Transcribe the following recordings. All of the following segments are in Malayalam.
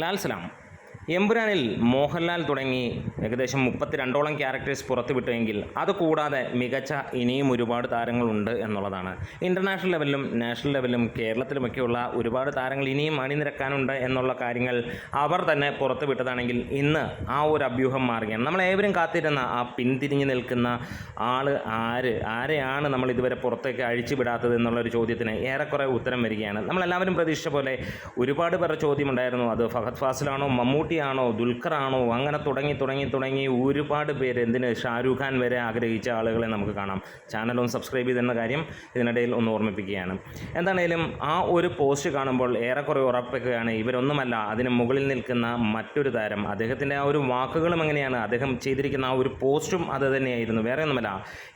ലാൽ സലാം. എമ്പുരാനിൽ മോഹൻലാൽ തുടങ്ങി ഏകദേശം 32ഓളം ക്യാരക്ടേഴ്സ് പുറത്തുവിട്ടുവെങ്കിൽ അതുകൂടാതെ മികച്ച ഇനിയും ഒരുപാട് താരങ്ങളുണ്ട് എന്നുള്ളതാണ്. ഇൻ്റർനാഷണൽ ലെവലിലും നാഷണൽ ലെവലിലും കേരളത്തിലുമൊക്കെയുള്ള ഒരുപാട് താരങ്ങൾ ഇനിയും അണിനിരക്കാനുണ്ട് എന്നുള്ള കാര്യങ്ങൾ അവർ തന്നെ പുറത്തുവിട്ടതാണെങ്കിൽ ഇന്ന് ആ ഒരു അഭ്യൂഹം മാറുകയാണ്. നമ്മളേവരും കാത്തിരുന്ന ആ പിന്തിരിഞ്ഞ് നിൽക്കുന്ന ആരെയാണ് നമ്മൾ ഇതുവരെ പുറത്തേക്ക് അഴിച്ചുവിടാത്തത് എന്നുള്ളൊരു ചോദ്യത്തിന് ഏറെക്കുറെ ഉത്തരം വരികയാണ്. നമ്മളെല്ലാവരും പ്രതീക്ഷിച്ച പോലെ ഒരുപാട് പേരുടെ ചോദ്യമുണ്ടായിരുന്നു. അത് ഫഹദ് ഫാസിലാണോ, മമ്മൂട്ടിയാണോ, ദുൽഖറാണോ, അങ്ങനെ തുടങ്ങി ഒരുപാട് പേര്, എന്തിന് ഷാരൂഖ് ഖാൻ വരെ ആഗ്രഹിച്ച ആളുകളെ നമുക്ക് കാണാം. ചാനലൊന്ന് സബ്സ്ക്രൈബ് ചെയ്തെന്ന കാര്യം ഇതിനിടയിൽ ഒന്ന് ഓർമ്മിപ്പിക്കുകയാണ്. എന്താണേലും ആ ഒരു പോസ്റ്റ് കാണുമ്പോൾ ഏറെക്കുറെ ഉറപ്പിക്കുകയാണ് ഇവരൊന്നുമല്ല അതിന് മുകളിൽ നിൽക്കുന്ന മറ്റൊരു താരം. അദ്ദേഹത്തിൻ്റെ ആ ഒരു വാക്കുകളും എങ്ങനെയാണ്, അദ്ദേഹം ചെയ്തിരിക്കുന്ന ആ ഒരു പോസ്റ്റും അത് തന്നെയായിരുന്നു, വേറെ ഒന്നുമല്ല.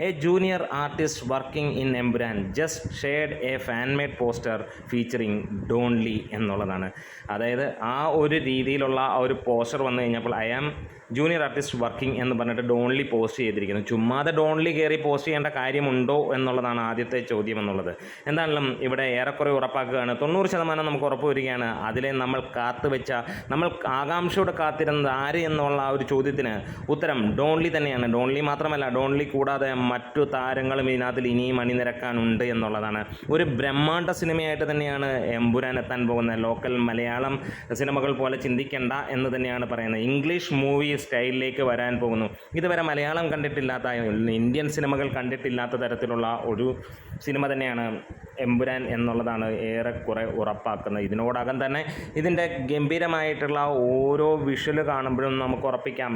A junior artist working in Empuraan just shared A fan made poster featuring Don Lee എന്നുള്ളതാണ്. അതായത് ആ ഒരു രീതിയിലുള്ള ആ ഒരു പോസ്റ്റർ വന്നു കഴിഞ്ഞപ്പോൾ I am junior artist working എന്ന് പറഞ്ഞിട്ട് ഡോൺലി പോസ്റ്റ് ചെയ്തിരിക്കുന്നു. ചുമ്മാതെ ഡോൺലി കയറി പോസ്റ്റ് ചെയ്യേണ്ട കാര്യമുണ്ടോ എന്നുള്ളതാണ് ആദ്യത്തെ ചോദ്യം എന്നുള്ളത്. എന്താണെങ്കിലും ഇവിടെ ഏറെക്കുറെ ഉറപ്പാക്കുകയാണ്, 90% നമുക്ക് ഉറപ്പ് വരികയാണ്. അതിലെ നമ്മൾ നമ്മൾ ആകാംക്ഷയോടെ കാത്തിരുന്നത് ആര് എന്നുള്ള ആ ഒരു ചോദ്യത്തിന് ഉത്തരം ഡോൺലി തന്നെയാണ്. ഡോൺലി മാത്രമല്ല, ഡോൺലി കൂടാതെ മറ്റു താരങ്ങളും ഇതിനകത്തിൽ ഇനിയും അണിനിരക്കാനുണ്ട് എന്നുള്ളതാണ്. ഒരു ബ്രഹ്മാണ്ഡ സിനിമയായിട്ട് തന്നെയാണ് എമ്പുരാൻ എത്താൻ പോകുന്നത്. ലോക്കൽ മലയാളം സിനിമകൾ പോലെ ചിന്തിക്കേണ്ട എന്ന് തന്നെയാണ് പറയുന്നത്. ഇംഗ്ലീഷ് മൂവി സ്റ്റൈലിലേക്ക് വരാൻ പോകുന്നു. ഇതുവരെ മലയാളം കണ്ടിട്ടില്ലാത്ത, ഇന്ത്യൻ സിനിമകൾ കണ്ടിട്ടില്ലാത്ത തരത്തിലുള്ള ഒരു സിനിമ തന്നെയാണ് എമ്പുരാൻ എന്നുള്ളതാണ് ഏറെക്കുറെ ഉറപ്പാക്കുന്നത്. ഇതിനോടകം തന്നെ ഇതിൻ്റെ ഗംഭീരമായിട്ടുള്ള ഓരോ വിഷ്വൽ കാണുമ്പോഴും നമുക്ക് ഉറപ്പിക്കാം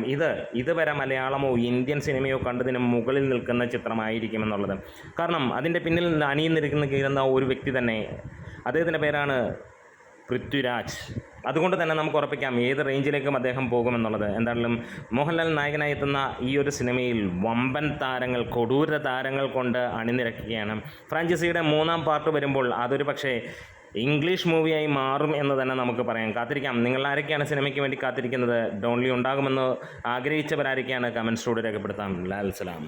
ഇതുവരെ മലയാളമോ ഇന്ത്യൻ സിനിമയോ കണ്ടതിന് മുകളിൽ നിൽക്കുന്ന ചിത്രമായിരിക്കുമെന്നുള്ളത്. കാരണം അതിൻ്റെ പിന്നിൽ അണിയുന്നിരിക്കുന്ന ഒരു വ്യക്തി തന്നെ, അദ്ദേഹത്തിൻ്റെ പേരാണ് പൃഥ്വിരാജ്. അതുകൊണ്ട് തന്നെ നമുക്ക് ഉറപ്പിക്കാം ഏത് റേഞ്ചിലേക്കും അദ്ദേഹം പോകുമെന്നുള്ളത്. എന്തായാലും മോഹൻലാൽ നായകനായി എത്തുന്ന ഈ ഒരു സിനിമയിൽ വമ്പൻ താരങ്ങൾ, കൊടൂര താരങ്ങൾ കൊണ്ട് അണിനിരക്കുകയാണ്. ഫ്രാഞ്ചൈസിയുടെ 3ാം പാർട്ട് വരുമ്പോൾ അതൊരു പക്ഷേ ഇംഗ്ലീഷ് മൂവിയായി മാറും എന്ന് തന്നെ നമുക്ക് പറയാം. കാത്തിരിക്കാം. നിങ്ങൾ ആരൊക്കെയാണ് സിനിമയ്ക്ക് വേണ്ടി കാത്തിരിക്കുന്നത്? ഡോൺലി ഉണ്ടാകുമെന്ന് ആഗ്രഹിച്ചവരാരൊക്കെയാണ്? കമൻസിലൂടെ രേഖപ്പെടുത്താം. ലാൽ സലാം.